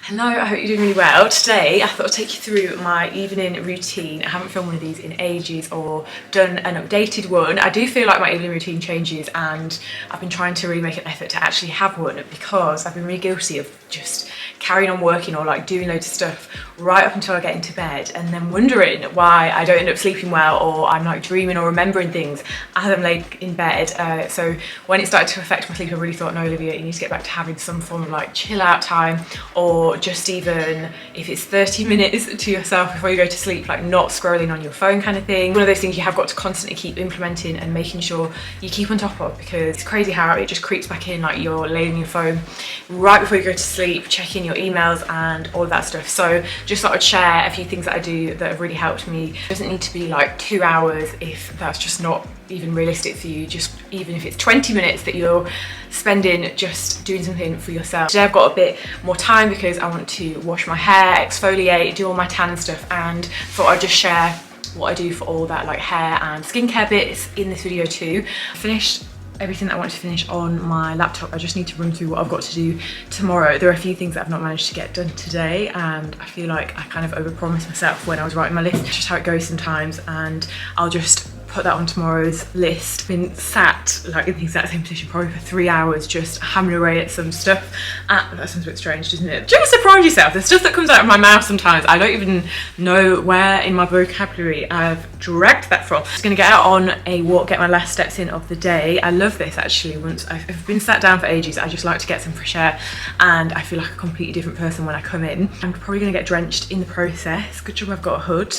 Hello, I hope you're doing really well. Today I thought I'd take you through my evening routine. I haven't filmed one of these in ages or done an updated one. I do feel like my evening routine changes, and I've been trying to really make an effort to actually have one because I've been really guilty of just carrying on working or like doing loads of stuff right up until I get into bed and then wondering why I don't end up sleeping well, or I'm like dreaming or remembering things as I'm laid in bed. So when it started to affect my sleep, I really thought, no, Olivia, you need to get back to having some form of like chill out time, or just even if it's 30 minutes to yourself before you go to sleep, like not scrolling on your phone kind of thing. One of those things you have got to constantly keep implementing and making sure you keep on top of, because it's crazy how it just creeps back in, like you're laying on your phone right before you go to sleep, checking your emails and all of that stuff. So just thought I'd share a few things that I do that have really helped me. It doesn't need to be like 2 hours if that's just not even realistic for you. Just even if it's 20 minutes that you're spending just doing something for yourself. Today I've got a bit more time because I want to wash my hair, exfoliate, do all my tan and stuff, and thought I'd just share what I do for all that like hair and skincare bits in this video too. I finished everything that I want to finish on my laptop. I just need to run through what I've got to do tomorrow. There are a few things that I've not managed to get done today, and I feel like I kind of overpromised myself when I was writing my list. It's just how it goes sometimes, and I'll just put that on tomorrow's list. Been sat like in the exact same position probably for 3 hours just hammering away at some stuff. That sounds a bit strange, doesn't it? Do you ever surprise yourself? There's stuff that comes out of my mouth sometimes. I don't even know where in my vocabulary I've dragged that from. Just gonna get out on a walk, get my last steps in of the day. I love this actually. Once I've been sat down for ages, I just like to get some fresh air, and I feel like a completely different person when I come in. I'm probably gonna get drenched in the process. Good job I've got a hood.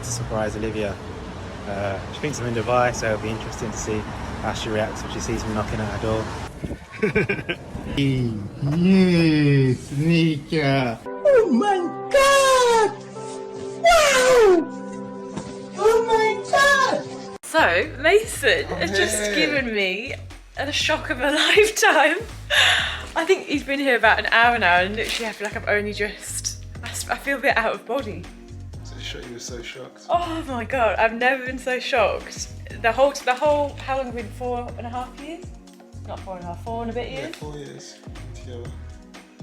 Surprise Olivia. She thinks I'm in Dubai, so it'll be interesting to see how she reacts when she sees me knocking at her door. Yes, Nika. Oh my god! Wow! Oh my god! So Mason has just given me a shock of a lifetime. I think he's been here about an hour now, and literally I feel like I've only just, I feel a bit out of body. You were so shocked. Oh my god, I've never been so shocked. The whole, how long have we been? 4.5 years? Not 4.5, 4 and a bit years? Yeah, 4 years together.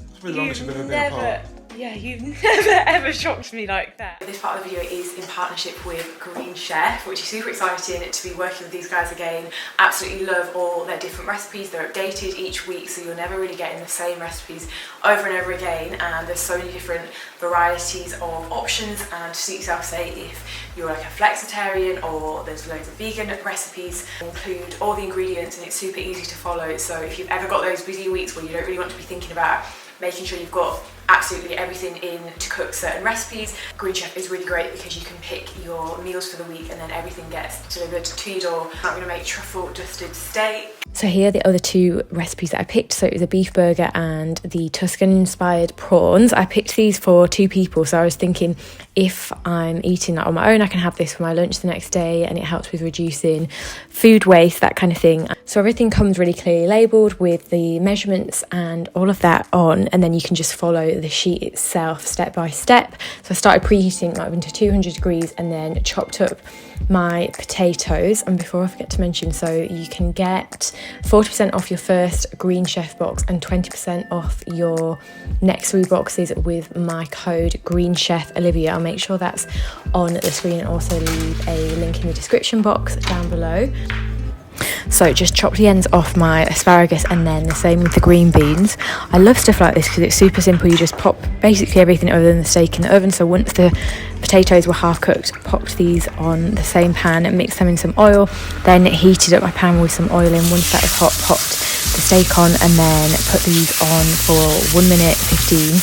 It's the longest we've ever been apart. Yeah, you've never ever shocked me like that. This part of the video is in partnership with Green Chef, which is super exciting to be working with these guys again. Absolutely love all their different recipes. They're updated each week, so you're never really getting the same recipes over and over again, and there's so many different varieties of options. And to suit yourself, say if you're like a flexitarian, or there's loads of vegan recipes, include all the ingredients, and it's super easy to follow. So if you've ever got those busy weeks where you don't really want to be thinking about making sure you've got absolutely everything in to cook certain recipes, Green Chef is really great because you can pick your meals for the week and then everything gets delivered to your door. I'm going to make truffle dusted steak. So here are the other two recipes that I picked. So it was a beef burger and the Tuscan inspired prawns. I picked these for 2 people, so I was thinking if I'm eating that on my own, I can have this for my lunch the next day, and it helps with reducing food waste, that kind of thing. So everything comes really clearly labelled with the measurements and all of that on, and then you can just follow the sheet itself step by step. So I started preheating my oven to 200 degrees and then chopped up my potatoes. And before I forget to mention, so you can get 40% off your first Green Chef box and 20% off your next 3 boxes with my code Green Chef Olivia. I'll make sure that's on the screen and also leave a link in the description box down below. So just chop the ends off my asparagus, and then the same with the green beans. I love stuff like this because it's super simple. You just pop basically everything other than the steak in the oven. So once the potatoes were half cooked, popped these on the same pan and mixed them in some oil, then heated up my pan with some oil in. Once that was hot, popped the steak on, and then put these on for 1 minute 15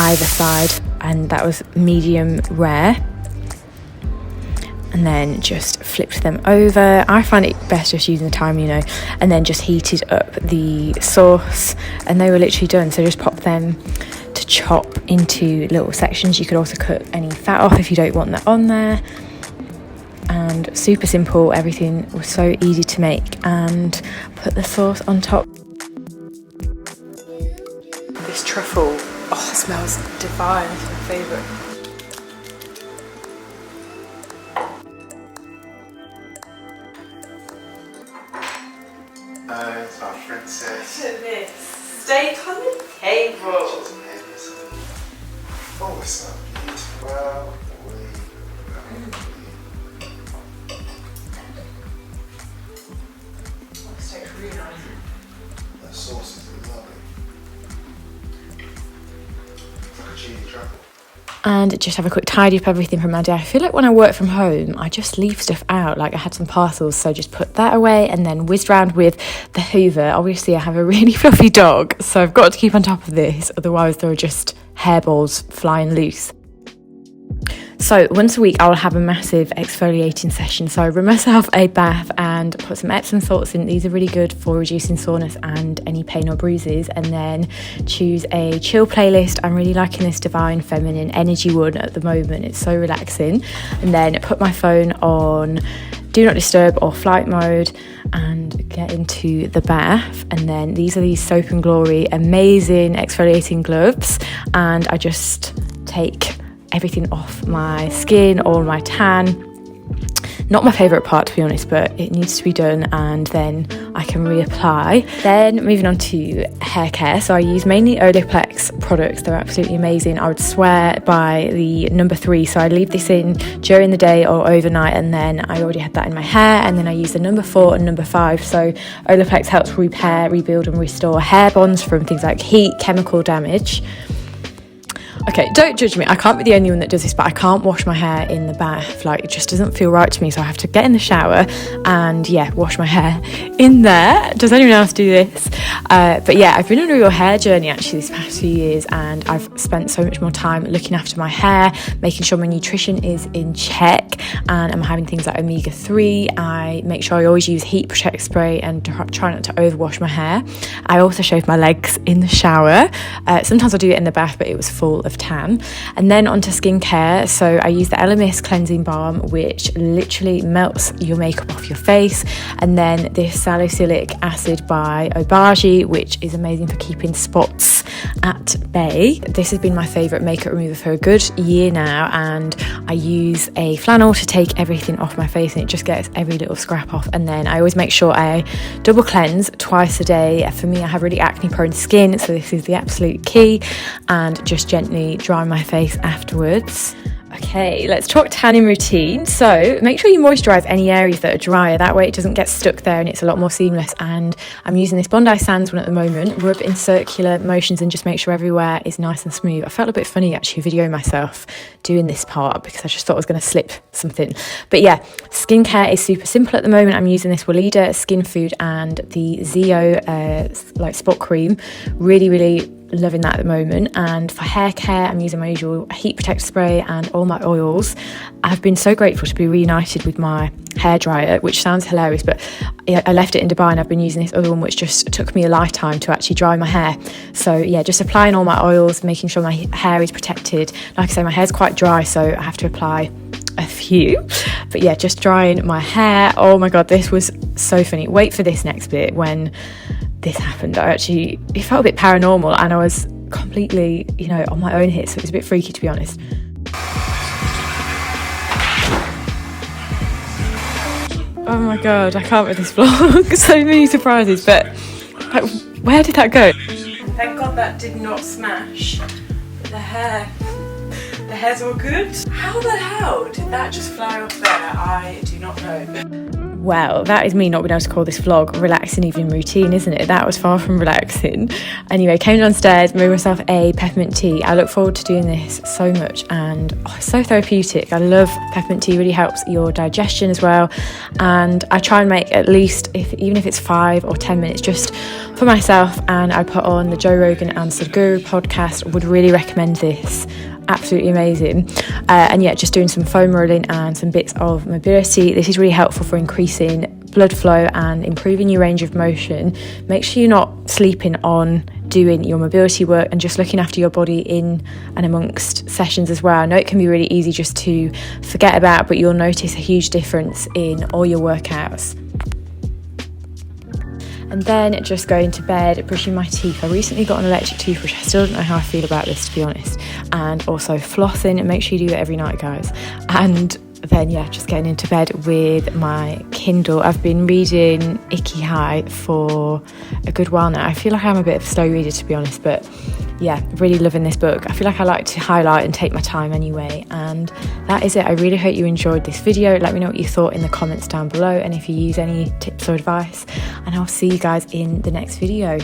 either side, and that was medium rare. and then just flipped them over. I find it best just using the timer, you know, and then just heated up the sauce, and they were literally done. So just pop them to chop into little sections. You could also cut any fat off if you don't want that on there. And super simple, everything was so easy to make. And put the sauce on top. This truffle, oh, it smells divine. It's my favourite. It's our princess. Look at this. Steak on the table. Oh, it's so beautiful. Steak's really nice. That sauce is lovely. It's like a cheesy truffle. And just have a quick tidy up everything from my day. I feel like when I work from home, I just leave stuff out. Like I had some parcels, so just put that away and then whizzed around with the hoover. Obviously I have a really fluffy dog, so I've got to keep on top of this, otherwise there are just hairballs flying loose. So once a week I'll have a massive exfoliating session. So I run myself a bath and put some Epsom salts in. These are really good for reducing soreness and any pain or bruises. And then choose a chill playlist. I'm really liking this Divine Feminine Energy one at the moment. It's so relaxing. And then put my phone on Do Not Disturb or flight mode and get into the bath. And then these are these Soap and Glory amazing exfoliating gloves. And I just take everything off my skin, all my tan. Not my favourite part, to be honest, but it needs to be done, and then I can reapply. Then moving on to hair care. So I use mainly Oliplex products. They're absolutely amazing. I would swear by the number 3. So I leave this in during the day or overnight, and then I already had that in my hair, and then I use the number 4 and number 5. So Oliplex helps repair, rebuild and restore hair bonds from things like heat, chemical damage. Okay, don't judge me. I can't be the only one that does this, but I can't wash my hair in the bath. Like, it just doesn't feel right to me. So I have to get in the shower and, yeah, wash my hair in there. Does anyone else do this? But yeah, I've been on a real hair journey actually these past few years, and I've spent so much more time looking after my hair, making sure my nutrition is in check, and I'm having things like omega-3. I make sure I always use heat protect spray and try not to overwash my hair. I also shave my legs in the shower. Sometimes I do it in the bath, but it was full of tan. And then onto skincare. So I use the Elemis cleansing balm, which literally melts your makeup off your face, and then this salicylic acid by Obagi, which is amazing for keeping spots at bay. This has been my favourite makeup remover for a good year now, and I use a flannel to take everything off my face, and it just gets every little scrap off. And then I always make sure I double cleanse twice a day. For me, I have really acne prone skin, so this is the absolute key, and just gently dry my face afterwards. Okay, let's talk tanning routine. So make sure you moisturise any areas that are drier. That way it doesn't get stuck there and it's a lot more seamless. And I'm using this Bondi Sands one at the moment. Rub in circular motions and just make sure everywhere is nice and smooth. I felt a bit funny actually videoing myself doing this part because I just thought I was going to slip something. But yeah, skincare is super simple at the moment. I'm using this Weleda Skin Food and the Zeo like spot cream. Really loving that at the moment. And for hair care, I'm using my usual heat protect spray and all my oils. I've been so grateful to be reunited with my hairdryer, which sounds hilarious, but I left it in Dubai and I've been using this other one, which just took me a lifetime to actually dry my hair. So yeah, just applying all my oils, making sure my hair is protected. Like I say, my hair's quite dry, so I have to apply a few. But yeah, just drying my hair. Oh my god, this was so funny. Wait for this next bit. When this happened, it felt a bit paranormal, and I was completely, on my own here, so it was a bit freaky, to be honest. Oh my god, I can't with this vlog. So many surprises, but like, where did that go? Thank god that did not smash. The hair's all good. How the hell did that just fly off there? I do not know. Well, that is me not being able to call this vlog relaxing evening routine, isn't it? That was far from relaxing. Anyway, came downstairs, made myself a peppermint tea. I look forward to doing this so much, and it's so therapeutic. I love peppermint tea, really helps your digestion as well. And I try and make at least, even if it's 5 or 10 minutes, just for myself. And I put on the Joe Rogan and Sadhguru podcast. Would really recommend this. absolutely amazing. And yeah, just doing some foam rolling and some bits of mobility. This is really helpful for increasing blood flow and improving your range of motion. Make sure you're not sleeping on doing your mobility work and just looking after your body in and amongst sessions as well. I know it can be really easy just to forget about, but you'll notice a huge difference in all your workouts. And then just going to bed, brushing my teeth. I recently got an electric toothbrush. I still don't know how I feel about this, to be honest. And also flossing, and make sure you do it every night, guys. And then yeah, just getting into bed with my Kindle. I've been reading Ikigai for a good while now. I feel like I'm a bit of a slow reader, to be honest, but yeah, really loving this book. I feel like I like to highlight and take my time anyway. And that is it. I really hope you enjoyed this video. Let me know what you thought in the comments down below, and if you use any tips or advice, and I'll see you guys in the next video.